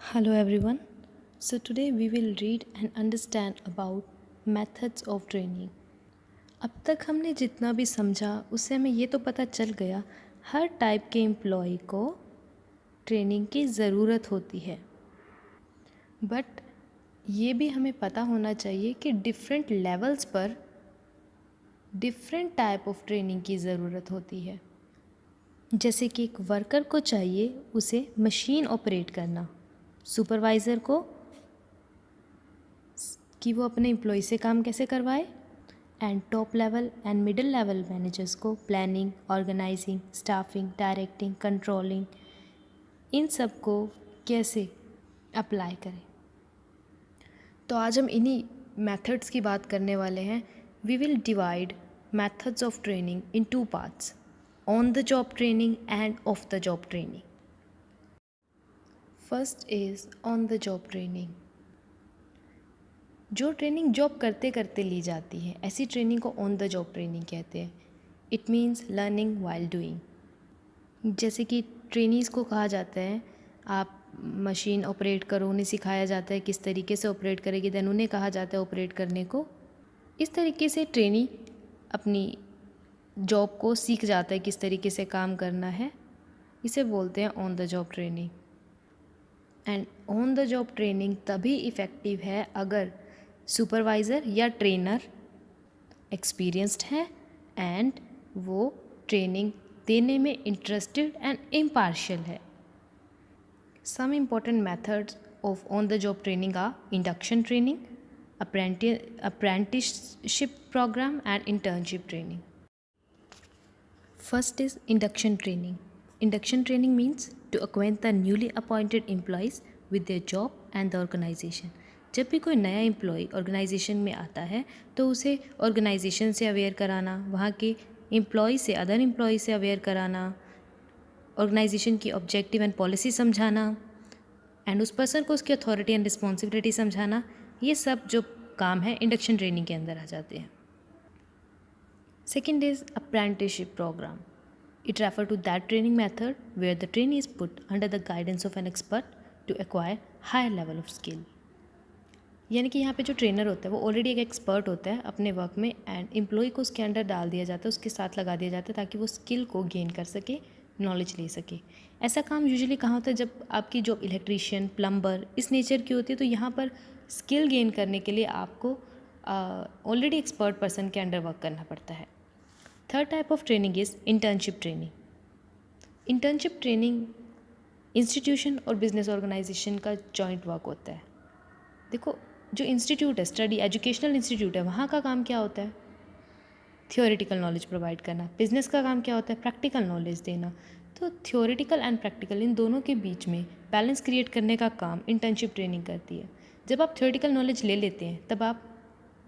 Hello everyone. So today we will read and understand about methods of training. अब तक हमने जितना भी समझा उससे हमें ये तो पता चल गया हर टाइप के एम्प्लॉय को ट्रेनिंग की ज़रूरत होती है, बट ये भी हमें पता होना चाहिए कि डिफरेंट लेवल्स पर डिफरेंट टाइप ऑफ ट्रेनिंग की ज़रूरत होती है। जैसे कि एक वर्कर को चाहिए उसे मशीन ऑपरेट करना, सुपरवाइज़र को कि वो अपने एम्प्लॉय से काम कैसे करवाए, and top level and middle level managers को planning, organising, staffing, directing, controlling, इन सब को कैसे अप्लाई करें। तो आज हम इन्हीं मेथड्स की बात करने वाले हैं। We will divide methods of training in two parts, on the job training and off the job training. First is on the job training. जो ट्रेनिंग जॉब करते करते ली जाती है, ऐसी ट्रेनिंग को ऑन द जॉब ट्रेनिंग कहते हैं। It means learning while doing. जैसे कि ट्रेनीज़ को कहा जाता है आप मशीन ऑपरेट करो, उन्हें सिखाया जाता है किस तरीके से ऑपरेट करेगी, देन उन्हें कहा जाता है ऑपरेट करने को। इस तरीके से ट्रेनी अपनी जॉब को सीख जाता है किस तरीके से काम करना है। इसे बोलते हैं on the job training. And on the job training तभी इफ़ेक्टिव है अगर सुपरवाइज़र या ट्रेनर एक्सपीरियंस्ड है एंड वो ट्रेनिंग देने में इंटरेस्टेड एंड इम्पार्शियल है। Some important methods of on the job training are induction training, apprenticeship programme and internship training. First is induction training. Induction training means to acquaint the newly appointed employees with their job and the organization. जब भी कोई नया employ organisation में आता है तो उसे organisation से अवेयर कराना, वहाँ के एम्प्लॉय से अदर एम्प्लॉय से अवेयर कराना, ऑर्गेनाइजेशन की ऑब्जेक्टिव एंड पॉलिसी समझाना एंड उस पर्सन को उसकी अथॉरिटी एंड रिस्पॉन्सिबिलिटी समझाना, ये सब जो काम है इंडक्शन ट्रेनिंग के अंदर आ जाते हैं। Second is apprenticeship program. It refers to that training method where the trainee is put under the guidance of an expert to acquire higher level of skill. यानी कि यहाँ पे जो ट्रेनर होता है वो ऑलरेडी एक एक्सपर्ट होता है अपने वर्क में एंड एम्प्लॉय को उसके अंडर डाल दिया जाता है, उसके साथ लगा दिया जाता है ताकि वो स्किल को गेन कर सके, नॉलेज ले सके। ऐसा काम यूजुअली कहाँ होता है जब आपकी जॉब इलेक्ट्रीशियन, प्लम्बर इस नेचर की होती है, तो यहाँ पर स्किल गेन करने के लिए आपको ऑलरेडी एक्सपर्ट पर्सन के अंडर वर्क करना पड़ता है। Third type of training is internship training. Internship training institution और बिजनेस ऑर्गेनाइजेशन का जॉइंट वर्क होता है। देखो, जो इंस्टीट्यूट है, स्टडी एजुकेशनल इंस्टीट्यूट है, वहाँ का काम क्या होता है? थियोरेटिकल नॉलेज प्रोवाइड करना। बिजनेस का काम क्या होता है? प्रैक्टिकल नॉलेज देना। तो थियोरेटिकल एंड प्रैक्टिकल इन दोनों के बीच में बैलेंस क्रिएट करने का काम इंटर्नशिप ट्रेनिंग करती है। जब आप थियोरेटिकल नॉलेज ले लेते हैं तब आप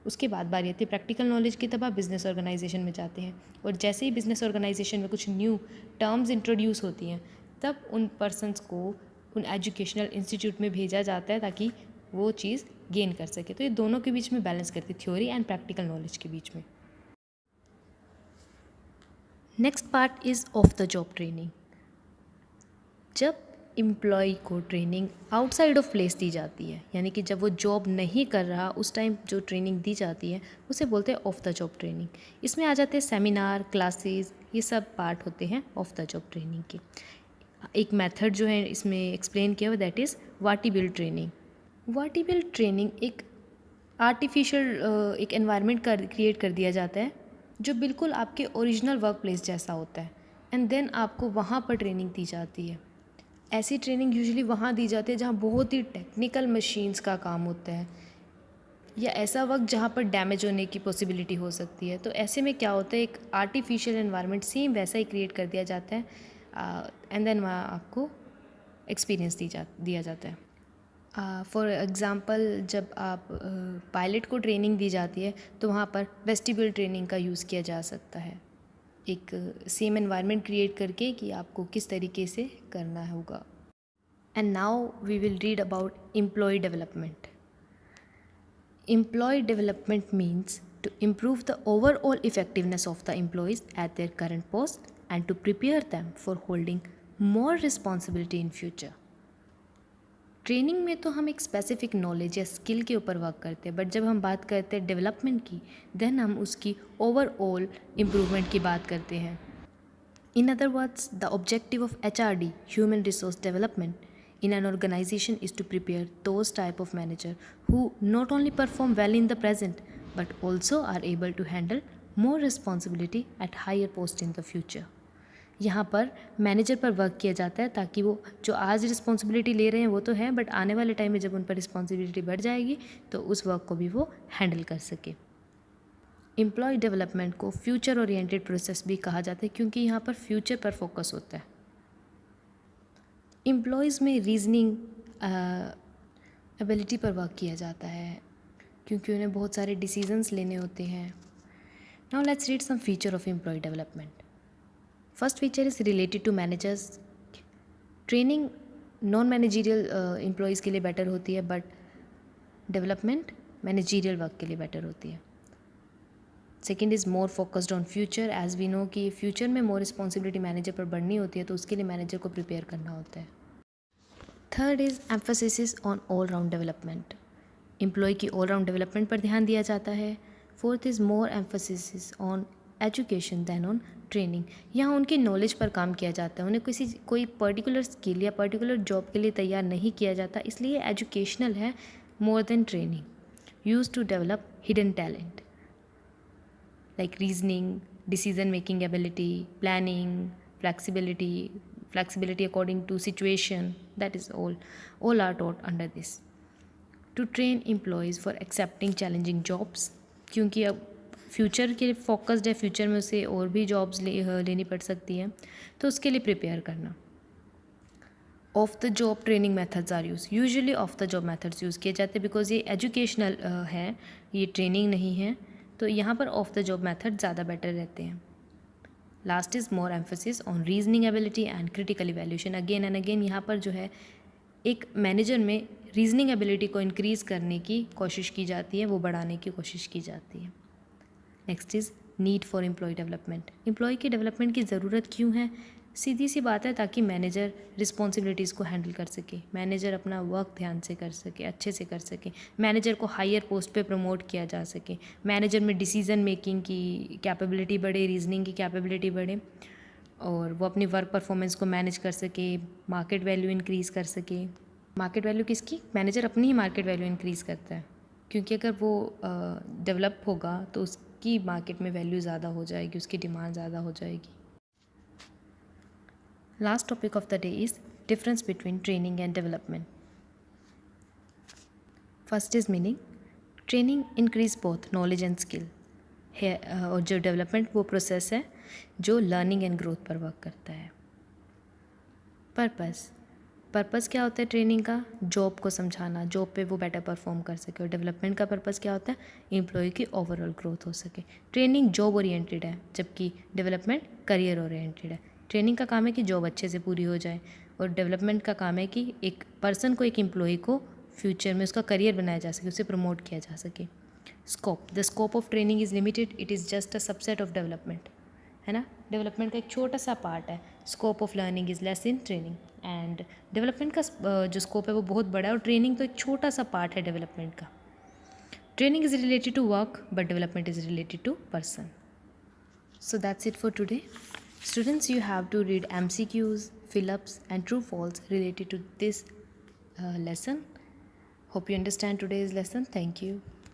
उसके बाद बारी आती है प्रैक्टिकल नॉलेज की, तब आप बिज़नेस ऑर्गेनाइजेशन में जाते हैं और जैसे ही बिज़नेस ऑर्गेनाइजेशन में कुछ न्यू टर्म्स इंट्रोड्यूस होती हैं तब उन पर्सनस को उन एजुकेशनल इंस्टीट्यूट में भेजा जाता है ताकि वो चीज़ गेन कर सके। तो ये दोनों के बीच में बैलेंस करती है, थ्योरी एंड प्रैक्टिकल नॉलेज के बीच में। Next part is of the job training. जब एम्प्लॉय को ट्रेनिंग आउटसाइड ऑफ प्लेस दी जाती है, यानी कि जब वो जॉब नहीं कर रहा उस टाइम जो ट्रेनिंग दी जाती है उसे बोलते हैं ऑफ द जॉब ट्रेनिंग। इसमें आ जाते हैं सेमिनार, क्लासेस, ये सब पार्ट होते हैं ऑफ द जॉब ट्रेनिंग के। एक मेथड जो है इसमें एक्सप्लेन किया हुआ, that is vertebral training. Vertebral training एक आर्टिफिशियल एक एनवायरनमेंट क्रिएट कर दिया जाता है जो बिल्कुल आपके ओरिजिनल वर्क प्लेस जैसा होता है एंड देन आपको वहाँ पर ट्रेनिंग दी जाती है। ऐसी ट्रेनिंग यूजुअली वहाँ दी जाती है जहाँ बहुत ही टेक्निकल मशीन्स का काम होता है या ऐसा वक्त जहाँ पर डैमेज होने की पॉसिबिलिटी हो सकती है। तो ऐसे में क्या होता है, एक आर्टिफिशियल एनवायरनमेंट सेम वैसा ही क्रिएट कर दिया जाता है एंड देन वहाँ आपको एक्सपीरियंस दिया जाता है। फॉर एग्ज़ाम्पल, जब आप पायलट को ट्रेनिंग दी जाती है तो वहाँ पर वेस्टिब्यूल ट्रेनिंग का यूज़ किया जा सकता है, एक सेम एनवायरनमेंट क्रिएट करके कि आपको किस तरीके से करना होगा। And now we will read about employ development. Employ development means to improve the overall effectiveness of the employees at their current post and to prepare them for holding more responsibility in future. Training में तो हम एक specific knowledge या skill के ऊपर work करते हैं, but जब हम बात करते हैं डेवलपमेंट की, देन हम उसकी ओवरऑल इम्प्रूवमेंट की बात करते हैं. In other words, the objective of HRD, human resource development, in an organization is to prepare those type of manager who not only perform well in the present but also are able to handle more responsibility at higher post in the future. यहाँ पर manager पर work किया जाता है ताकि वो जो आज रिस्पॉन्सिबिलिटी ले रहे हैं वो तो है, बट आने वाले टाइम में जब उन पर रिस्पॉन्सिबिलिटी बढ़ जाएगी तो उस वर्क को भी वो हैंडल कर सके. एम्प्लॉय डेवलपमेंट को फ्यूचर ओरिएंटेड प्रोसेस भी कहा जाता है क्योंकि यहाँ पर फ्यूचर पर फोकस होता है. एम्प्लॉयज़ में रीजनिंग एबिलिटी पर वर्क किया जाता है क्योंकि उन्हें बहुत सारे डिसीजंस लेने होते हैं. Now let's read some feature of employ development. First feature is related to managers. Training non managerial employees के लिए बेटर होती है, बट डेवलपमेंट मैनेजरियल वर्क के लिए बेटर होती है. Second is more focused on future. As we know कि future में मोर रिस्पॉन्सिबिलिटी मैनेजर पर बढ़नी होती है, तो उसके लिए मैनेजर को प्रिपेयर करना होता है. Third is emphasis on all round development. Employ की ऑल राउंड डेवलपमेंट पर ध्यान दिया जाता है. Fourth is more emphasis on education than on training. यहाँ उनकी नॉलेज पर काम किया जाता है. उन्हें कोई पर्टिकुलर स्किल या पर्टिकुलर जॉब के लिए तैयार नहीं किया जाता, इसलिए एजुकेशनल है more than training. Use to develop hidden talent like reasoning, decision making ability, planning, flexibility according to situation. That is all are taught under this. To train employees for accepting challenging jobs, क्योंकि अब future के focused है, future में उसे और भी jobs लेनी पड़ सकती है, तो उसके लिए प्रिपेयर करना. Off the job training methods are use. Usually off the job methods use किए जाते हैं बिकॉज ये एजुकेशनल है, ये ट्रेनिंग नहीं है, तो यहाँ पर ऑफ द जॉब मेथड ज़्यादा बेटर रहते हैं. Last is more emphasis on reasoning ability and critical evaluation. Again and again यहाँ पर जो है एक मैनेजर में रीजनिंग एबिलिटी को इंक्रीज़ करने की कोशिश की जाती है, वो बढ़ाने की कोशिश की जाती है. Next is need for employ development. Employ की डेवलपमेंट की ज़रूरत क्यों है? सीधी सी बात है, ताकि मैनेजर रिस्पॉन्सिबिलिटीज़ को हैंडल कर सके, मैनेजर अपना वर्क ध्यान से कर सके, अच्छे से कर सके, मैनेजर को हायर पोस्ट पे प्रमोट किया जा सके, मैनेजर में डिसीज़न मेकिंग की कैपेबिलिटी बढ़े, रीजनिंग की कैपेबिलिटी बढ़े, और वो अपनी वर्क परफॉर्मेंस को मैनेज कर सके, मार्केट वैल्यू इंक्रीज़ कर सके. मार्केट वैल्यू किसकी? मैनेजर अपनी ही मार्केट वैल्यू इंक्रीज़ करता है, क्योंकि अगर वो डेवलप होगा तो उसकी मार्केट में वैल्यू ज़्यादा हो जाएगी, उसकी डिमांड ज़्यादा हो जाएगी. Last topic of the day is difference between training and development. First is meaning. Training increase both knowledge and skill है, और जो डेवलपमेंट वो प्रोसेस है जो लर्निंग एंड ग्रोथ पर वर्क करता है. पर्पस क्या होता है ट्रेनिंग का? जॉब को समझाना, जॉब पे वो बेटर परफॉर्म कर सके. और डेवलपमेंट का पर्पस क्या होता है? एम्प्लॉय की ओवरऑल ग्रोथ हो सके. ट्रेनिंग जॉब ओरिएंटेड है, जबकि डेवलपमेंट करियर ओरिएंटेड है. ट्रेनिंग का काम है कि जॉब अच्छे से पूरी हो जाए, और डेवलपमेंट का काम है कि एक पर्सन को, एक एम्प्लॉय को फ्यूचर में उसका करियर बनाया जा सके, उसे प्रमोट किया जा सके. Scope. The scope of training is limited. It is just a subset of development, है ना. डेवलपमेंट का एक छोटा सा पार्ट है. Scope of learning is less in training, and development का जो स्कोप है वो बहुत बड़ा है, और ट्रेनिंग तो एक छोटा सा पार्ट है डेवलपमेंट का. Training is related to work, but development is related to person. So that's it for today. Students, you have to read MCQs, fill-ups and true-false related to this lesson. Hope you understand today's lesson. Thank you.